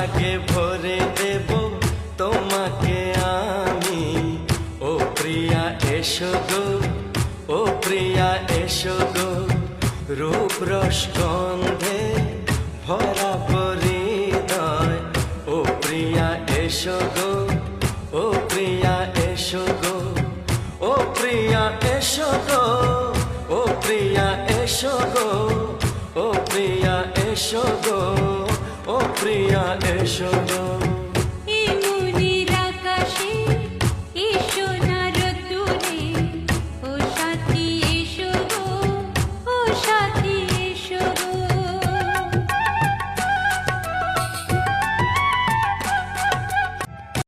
সোহাগে ভরে দেব তোমাকে আমি। ও প্রিয়া এসো গো, ও প্রিয়া এসো গো, রূপ রস গন্ধে ভরা হৃদয়। ও প্রিয়া এসো গো, ও প্রিয়া এসো গো, ও প্রিয়া এসো গো, ও প্রিয়া এসো গো, ও প্রিয়া এসো গো, ও প্রিয়া এসো গো।